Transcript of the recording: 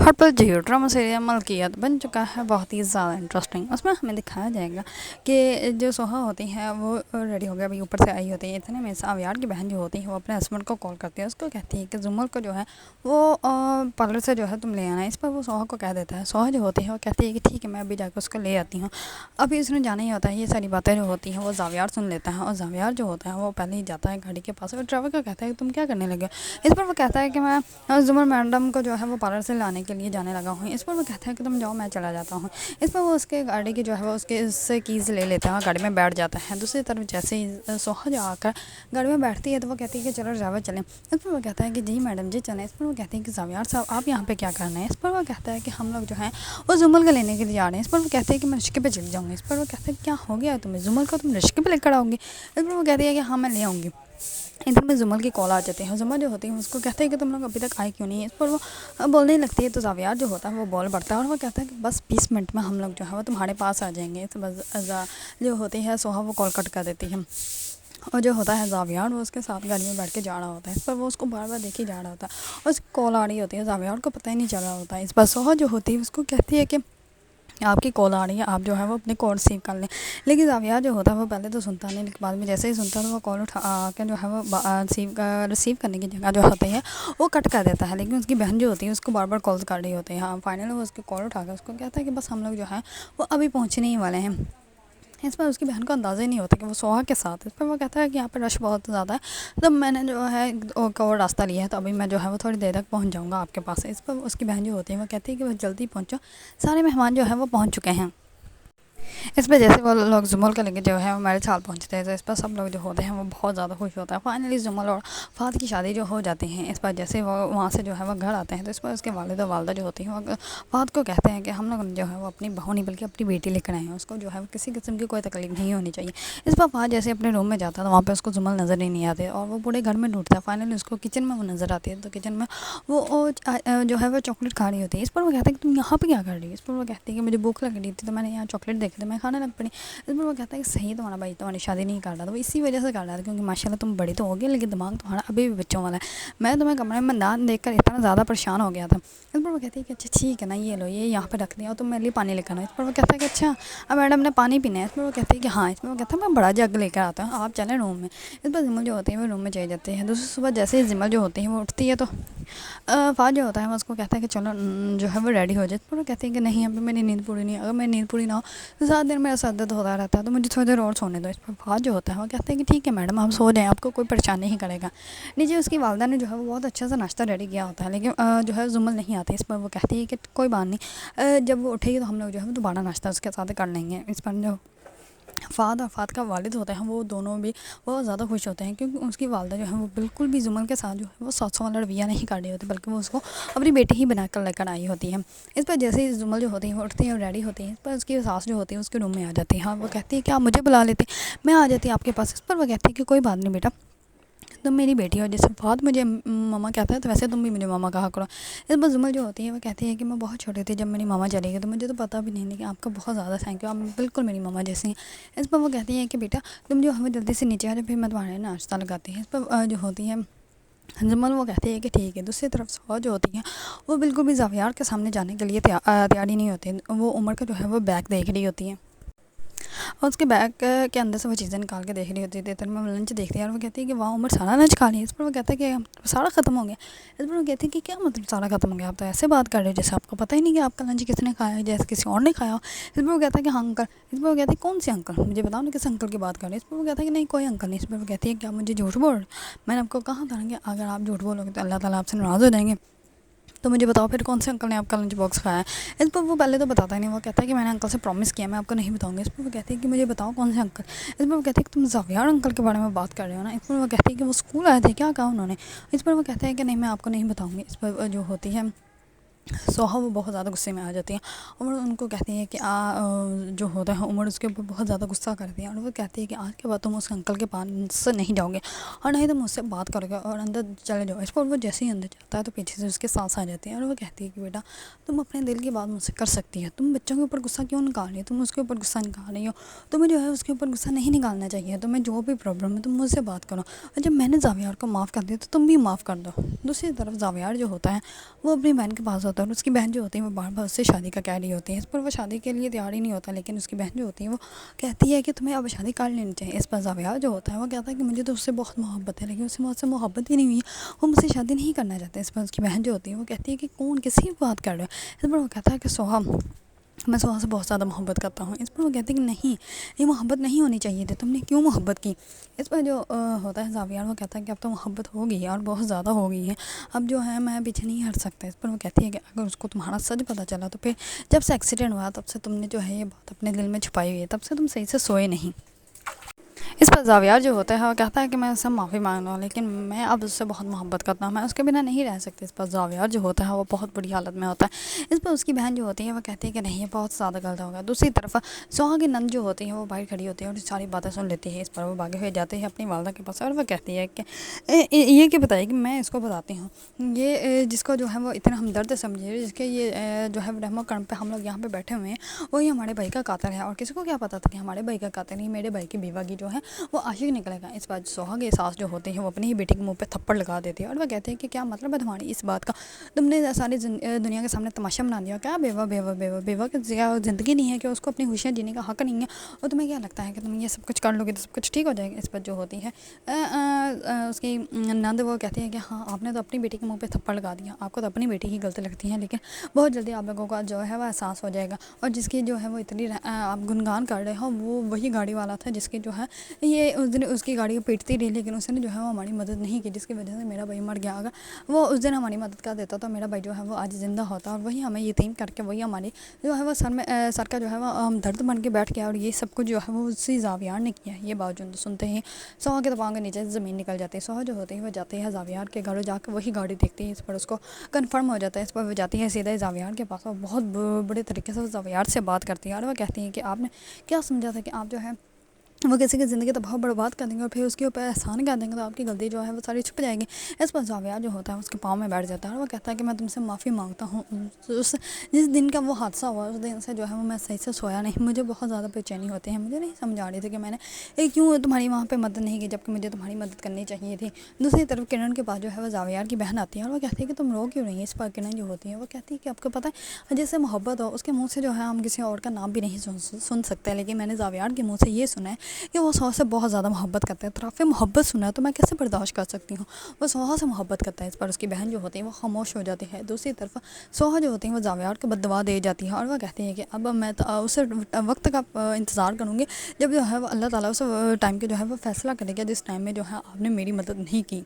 Hot पर जियो drama serial मलकियत बन चुका है बहुत ही ज़्यादा इंटरेस्टिंग। उसमें हमें दिखाया जाएगा कि जो सोहा होती है वो रेडी हो गया, अभी ऊपर से आई होती है। इतने में सावियार की बहन जो होती है वो अपने हस्बैंड को कॉल करती है, उसको कहती है कि जुमल को जो है वो पार्लर से जो है तुम ले आना। इस पर वो सोहा को कह देता है। सोहा जो होती है वो कहती है कि ठीक है, मैं अभी जाकर उसको ले आती हूँ। अभी उसने जाना ही होता है, ये सारी बातें जो होती हैं वो जावियार सुन लेता है, और जावियार जो होता है वो पहले ही जाता है गाड़ी के पास और ड्राइवर को कहता है कि तुम क्या करने लगे हो। इस पर वो कहता है कि मैं जुमर मैडम को जो है वो पार्लर से लाने के लिए जाने लगा हूँ। इस पर वो कहता है कि तुम जाओ, मैं चला जाता हूँ। इस पर वो उसके गाड़ी की जो है वो उसके उससे कीज़ ले लेता है और गाड़ी में बैठ जाता है। दूसरी तरफ जैसे ही सोहा जो आकर गाड़ी में बैठती है तो वो कहती है कि चलो ड्राइवर चलें। इस पर वो कहता है कि जी मैडम जी चलें। इस पर वो कहती है कि जावियार साहब आप यहाँ पे क्या करना है। इस पर वो कहता है कि हम लोग जो है वो जुमल को लेने के लिए जा रहे हैं। इस पर वो कहते हैं कि मैं रिश्के पे चली जाऊँगी। इस पर वो कहते हैं क्या हो गया तुम्हें, जुमल को तुम रिश्के पे लेकर आओगी। इस पर वो कहती है कि हाँ मैं ले आऊँगी। इधर में जुमल की कॉल आ जाती है। जुमल जो होती है उसको कहते हैं कि तुम लोग अभी तक आए क्यों नहीं है। इस पर वो बोलने लगती है तो जावियार जो होता है वो बॉल बढ़ता है और वो कहता है कि बस 20 मिनट में हम लोग जो है वो तुम्हारे पास आ जाएंगे। तो बस जो होती है सोहा वो कॉल कट कर देती है, और जो होता है जावियार वो उसके साथ गाड़ी में बैठ के जा रहा होता है। इस पर वो उसको बार बार देखे जा रहा होता है और उसकी कॉल आ रही होती है, जावियार को पता ही नहीं चल रहा होता है। इस पर सोहा जो होती है उसको कहती है कि आपकी कॉल आ रही है, आप जो है वो अपनी कॉल रिसीव कर लें। लेकिन जावियार जो होता है वो पहले तो सुनता नहीं, लेकिन बाद में जैसे ही सुनता है तो वो कॉल उठा के जो है वो रिसीव करने की जगह जो होती है वो कट कर देता है। लेकिन उसकी बहन जो होती है उसको बार बार कॉल कर रही होती है। हाँ, फाइनली वो उसकी कॉल उठा कर उसको कहता है कि बस हम लोग जो है वो अभी पहुँचने ही वाले हैं। इस पर उसकी बहन को अंदाज़ा ही नहीं होता कि वो सोहा के साथ है। इस पर वो कहता है कि यहाँ पर रश बहुत ज़्यादा है, तो मैंने जो है एक और रास्ता लिया है, तो अभी मैं जो है वो थोड़ी देर तक पहुँच जाऊँगा आपके पास। इस पर उसकी बहन जो होती है वो कहती है कि बस जल्दी पहुँचो, सारे मेहमान जो है वो पहुँच चुके हैं। इस पर जैसे वो लोग जुमल के लेके जो है वो मेरे साल पहुँचते हैं, तो इस पर सब लोग जो होते हैं वो बहुत ज़्यादा खुश होता है। फाइनली जुमल और फ़ाद की शादी जो हो जाती है। इस पर जैसे वो वहाँ से जो है वो घर आते हैं तो इस पर उसके वालिद और वालदा जो होती हैं वो फ़ाद को कहते हैं कि हम लोग जो है वो अपनी बहू नहीं बल्कि अपनी बेटी लेकर आए हैं, उसको जो है वो किसी किस्म की कोई तकलीफ नहीं होनी चाहिए। इस पर फ़ाद जैसे अपने रूम में जाता है तो वहाँ पर उसको जुमल नज़र ही नहीं आते और वो पूरे घर में ढूंढता है। फाइनली उसको किचन में वो नज़र आती है, तो किचन में वो जो है वो चॉकलेट खा रही होती है। इस पर वो कहता है कि तुम यहाँ पर क्या कर रही हो। इस पर वो कहती है कि मुझे भूख लग रही थी तो मैंने यहाँ चॉकलेट देखे थे, मैं खाने लग पड़ी। इस पर वो कहता है कि सही तुम्हारा भाई तुम्हारी शादी नहीं कर रहा था, वो इसी वजह से कर रहा था क्योंकि माशाल्लाह तुम बड़ी तो हो गई लेकिन दिमाग तुम्हारा अभी भी बच्चों वाला है। मैं तुम्हें कमरे में दान देख कर इतना ज़्यादा परेशान हो गया था। इस पर वो कहती है कि अच्छा ठीक है ना, ये लो, ये यहाँ पर रख दिया और तुम मेरे लिए पानी लेकर आओ। इस पर वो कहता है कि अच्छा अब मैडम ने पानी पीना है। इस पर वो कहती है कि हाँ। इस पर वो कहता है मैं बड़ा जग लेकर आता हूँ, आप चलें रूम में। इस पर जिमल जो होती है वो रूम में चले जाते हैं। दूसरी सुबह जैसे ही जिमल जो होती है वो उठती है तो फ़ाद जो होता है वो उसको कहता है कि चलो जो है वो रेडी हो जाए। पर वो कहती है कि नहीं अभी मेरी नींद पूरी नहीं है, अगर मेरी नींद पूरी ना हो तो ज़्यादा देर मेरा सर दर्द होता रहता है, तो मुझे थोड़ी देर और सोने दो। इस पर फ़ाद जो होता है वो कहता है कि ठीक है मैडम आप सो जाएँ, आपको कोई परेशान नहीं करेगा। नीचे उसकी वालदा ने जो है वो बहुत अच्छा सा नाश्ता रेडी किया होता है, लेकिन जो है जुमल नहीं आती। इस पर वो कहती है कि कोई बात नहीं, जब वो उठेगी तो हम लोग जो है वो दोबारा नाश्ता उसके साथ कर लेंगे। इस पर जो फ़ाद और फ़ाद का वालिद होते हैं वो दोनों भी बहुत ज़्यादा खुश होते हैं क्योंकि उसकी वालदा जो है वो बिल्कुल भी जुमल के साथ जो है वो सासों वाला रवैया नहीं कर रही होती, बल्कि वो उसको अपनी बेटी ही बना कर लेकर आई होती है। इस पर जैसे ही जुमल जो होती है वो उठती है और रेडी होती है, इस पर उसकी सास जो होती है उसके रूम में आ जाती है। हाँ, वो कहती है कि आप मुझे बुला लेते, मैं आ जाती आपके पास। इस पर वो कहती है कि कोई बात नहीं बेटा, तुम मेरी बेटी हो। जैसे फ़ाद मुझे मामा कहता है तो वैसे तुम भी मुझे मामा कहा करो। इस पर जुमल जो होती है वो कहती है कि मैं बहुत छोटी थी जब मेरी मामा चली गई, तो मुझे तो पता भी नहीं, लेकिन आपका बहुत ज़्यादा थैंक यू, आप बिल्कुल मेरी मामा जैसी हैं। इस पर वो कहती है कि बेटा तुम जो हमें जल्दी से नीचे आ जाओ, फिर मैं तुम्हारे नाश्ता लगाती है। इस पर जो होती है जुमल वो कहती है कि ठीक है। दूसरी तरफ सौ जो होती है वो बिल्कुल भी जावियार के सामने जाने के लिए तैयार ही नहीं होती। वो उमर का जो है वो बैग देख रही होती है और उसके बैग के अंदर से वो चीज़ें निकाल के देख रही होती है। इतने में लंच देखती है और वो कहती है कि वाह उमर सारा लंच खा लिया। इस पर वो कहता है कि सारा ख़त्म हो गया। इस पर वो कहती है कि क्या मतलब सारा ख़त्म हो गया, आप तो ऐसे बात कर रहे हो जैसे आपको पता ही नहीं कि आपका लंच किसने खाया है, जैसे किसी और ने खाया हो। इस पर वो कहता है कि हाँ अंकल। इस पर वो कहती है कौन से अंकल, मुझे बताओ ना किस अंकल की बात कर रहे हैं। इस पर वो कहता है कि नहीं कोई अंकल नहीं। इस पर वो कहती है कि आप मुझे झूठ बोल रहे हो? मैंने आपको कहा था कि अगर आप झूठ बोलोगे तो अल्लाह ताला आपसे नाराज़ हो जाएंगे, तो मुझे बताओ फिर कौन से अंकल ने आपका लंच बॉक्स खाया है। इस पर वो पहले तो बताता ही नहीं, वो कहता है कि मैंने अंकल से प्रॉमिस किया मैं आपको नहीं बताऊंगी। इस पर वो कहती है कि मुझे बताओ कौन से अंकल। इस पर वो कहती है कि तुम जावियार अंकल के बारे में बात कर रहे हो ना। इस पर वो कहती है कि वो स्कूल आए थे, क्या कहा उन्होंने। इस पर वो कहता है कि नहीं मैं आपको नहीं बताऊँगी। इस पर जो होती है सोहा वो बहुत ज़्यादा गुस्से में आ जाती है और उनको कहती है कि जो होता है उमर उसके ऊपर बहुत ज़्यादा गुस्सा करती है और वो कहती है कि आज के बाद तुम उस अंकल के पास नहीं जाओगे और नहीं तुम मुझसे बात करोगे और अंदर चले जाओ। इस पर वो जैसे ही अंदर जाता है तो पीछे से उसके सास आ जाती है और वो कहती है कि बेटा तुम अपने दिल की बात मुझसे कर सकती है, तुम बच्चों के ऊपर गुस्सा क्यों निकाल रही हो, तुम उसके ऊपर गुस्सा निकाल रही हो, तुम्हें जो है उसके ऊपर गुस्सा नहीं निकालना चाहिए, तुम्हें जो भी प्रॉब्लम है तुम मुझसे बात करो। और जब मैंने जावियार को माफ़ कर दिया तो तुम भी माफ़ कर दो। दूसरी तरफ जावियार जो होता है वो अपनी बहन के पास होता ہوتا ہے اور اس کی بہن جو ہوتی ہے وہ بار بار اس سے شادی کا کہہ رہی ہوتی ہے، اس پر وہ شادی کے لیے تیار ہی نہیں ہوتا، لیکن اس کی بہن جو ہوتی ہے وہ کہتی ہے کہ تمہیں اب شادی کر لینی چاہیے۔ اس پر زاویار جو ہوتا ہے وہ کہتا ہے کہ مجھے تو اس سے بہت محبت ہے، لیکن اس سے مجھ سے محبت ہی نہیں ہوئی، وہ مجھ سے شادی نہیں کرنا چاہتے۔ اس پر اس کی بہن جو ہوتی ہے وہ کہتی ہے کہ کون کسی بات کر رہے ہو؟ اس پر وہ کہتا ہے کہ سوہا، میں سوہا سے بہت زیادہ محبت کرتا ہوں۔ اس پر وہ کہتے ہیں کہ نہیں، یہ محبت نہیں ہونی چاہیے تھی، تم نے کیوں محبت کی؟ اس پر جو ہوتا ہے زاویار وہ کہتا ہے کہ اب تو محبت ہو گئی ہے اور بہت زیادہ ہو گئی ہے، اب جو ہے میں پیچھے نہیں ہٹ سکتا۔ اس پر وہ کہتی ہے کہ اگر اس کو تمہارا سچ پتہ چلا تو پھر جب سے ایکسیڈنٹ ہوا تب سے تم نے جو ہے یہ بات اپنے دل میں چھپائی ہوئی ہے، تب سے تم صحیح سے سوئے نہیں۔ اس پر زاویار جو ہوتا ہے وہ کہتا ہے کہ میں اس سے معافی مانگ رہا ہوں، لیکن میں اب اس سے بہت محبت کرتا ہوں، میں اس کے بنا نہیں رہ سکتی۔ اس پر زاویار جو ہوتا ہے وہ بہت بری حالت میں ہوتا ہے۔ اس پر اس کی بہن جو ہوتی ہے وہ کہتی ہے کہ نہیں، یہ بہت زیادہ غلط ہو گیا۔ دوسری طرف سوہا کی نند جو ہوتی ہے وہ باہر کھڑی ہوتی ہے اور ساری باتیں سن لیتی ہے۔ اس پر وہ بھاگے ہوئے جاتے ہیں اپنی والدہ کے پاس اور وہ کہتی ہے کہ یہ کہ بتائیے کہ میں اس کو بتاتی ہوں، یہ جس کو جو ہے وہ اتنا ہمدرد سمجھے، جس کے یہ جو ہے رحم و کرم پہ ہم لوگ یہاں پہ بیٹھے ہوئے ہیں، وہی ہمارے بھائی کا قاتل ہے، اور کسی کو کیا پتا تھا کہ ہمارے بھائی کا قاتل نہیں میرے بھائی کی بیوہ کی جو ہے وہ عاشق نکلے گا۔ اس بات سوہا کی ساس جو ہوتی ہے وہ اپنی ہی بیٹی کے منہ پہ تھپڑ لگا دیتی ہے اور وہ کہتے ہیں کہ کیا مطلب ہے تمہاری اس بات کا، تم نے ساری دنیا کے سامنے تماشا بنا دیا، کیا بیوہ بیوہ بیوہ بیوہ کی زندگی نہیں ہے کہ اس کو اپنی خوشیاں جینے کا حق نہیں ہے، اور تمہیں کیا لگتا ہے کہ تم یہ سب کچھ کر لو گے تو سب کچھ ٹھیک ہو جائے گا؟ اس پر جو ہوتی ہے اس کی نند وہ کہتی ہے کہ ہاں، آپ نے تو اپنی بیٹی کے منہ پہ تھپڑ لگا دیا، آپ کو تو اپنی بیٹی ہی غلط لگتی ہے، لیکن بہت جلدی آپ لوگوں کا جو ہے وہ احساس ہو جائے گا، اور جس کی جو ہے وہ اتنی آپ گنگان کر رہے ہو وہ وہی گاڑی والا تھا جس کی جو ہے یہ اس دن اس کی گاڑی کو پیٹتی رہی، لیکن اس نے جو ہے وہ ہماری مدد نہیں کی، جس کی وجہ سے میرا بھائی مر گیا۔ اگر وہ اس دن ہماری مدد کر دیتا تو میرا بھائی جو ہے وہ آج زندہ ہوتا، اور وہی ہمیں یتیم کر کے وہی ہماری جو ہے وہ سر کا جو ہے وہ درد بن کے بیٹھ گیا، اور یہ سب کچھ جو ہے وہ اسی زاویار نے کیا ہے۔ یہ بات جو سنتے ہی سوہا کے پاؤں کے نیچے زمین نکل جاتی ہے۔ سوہا جو ہوتی ہے وہ جاتی ہے زاویار کے گھر، جا کے وہی گاڑی دیکھتی ہے، اس پر اس کو کنفرم ہو جاتا ہے۔ اس پر وہ جاتی ہے سیدھا زاویار کے پاس اور بہت بڑے طریقے سے زاویار سے بات کرتی ہے، اور وہ کہتی ہے کہ آپ نے کیا سمجھا تھا کہ آپ جو ہے وہ کسی کی زندگی تو بہت برباد کر دیں گے اور پھر اس کے اوپر احسان کر دیں گے تو آپ کی غلطی جو ہے وہ ساری چھپ جائے گی۔ اس پر زاویار جو ہوتا ہے اس کے پاؤں میں بیٹھ جاتا ہے اور وہ کہتا ہے کہ میں تم سے معافی مانگتا ہوں، جس دن کا وہ حادثہ ہوا اس دن سے جو ہے وہ میں صحیح سے سویا نہیں، مجھے بہت زیادہ بے چینی ہوتی ہے، مجھے نہیں سمجھ آ رہی تھی کہ میں نے کیوں تمہاری وہاں پہ مدد نہیں کی جبکہ مجھے تمہاری مدد کرنی چاہیے تھی۔ دوسری طرف کرن کے پاس جو ہے وہ زاویار کی بہن آتی ہے اور وہ کہتی ہے کہ تم رو کیوں رہی ہے؟ اس پر کرن جو ہوتی ہے وہ کہتی ہے کہ آپ کو پتہ ہے جس سے محبت ہو اس کے منہ سے جو ہے ہم کسی اور کا نام بھی نہیں سن سکتے، لیکن میں نے زاویار کے منہ سے یہ سنا ہے کہ وہ سوہا سے بہت زیادہ محبت کرتا ہے، طرف محبت سنا ہے تو میں کیسے برداشت کر سکتی ہوں، وہ سوہا سے محبت کرتا ہے۔ اس پر اس کی بہن جو ہوتی ہے وہ خاموش ہو جاتی ہے۔ دوسری طرف سوہا جو ہوتی ہے وہ زاویار کو بد دعا دے جاتی ہے اور وہ کہتی ہے کہ اب میں اسے وقت کا انتظار کروں گی جب جو ہے وہ اللہ تعالیٰ اس ٹائم کے جو ہے وہ فیصلہ کرے گا جس ٹائم میں جو ہے آپ نے میری مدد نہیں کی۔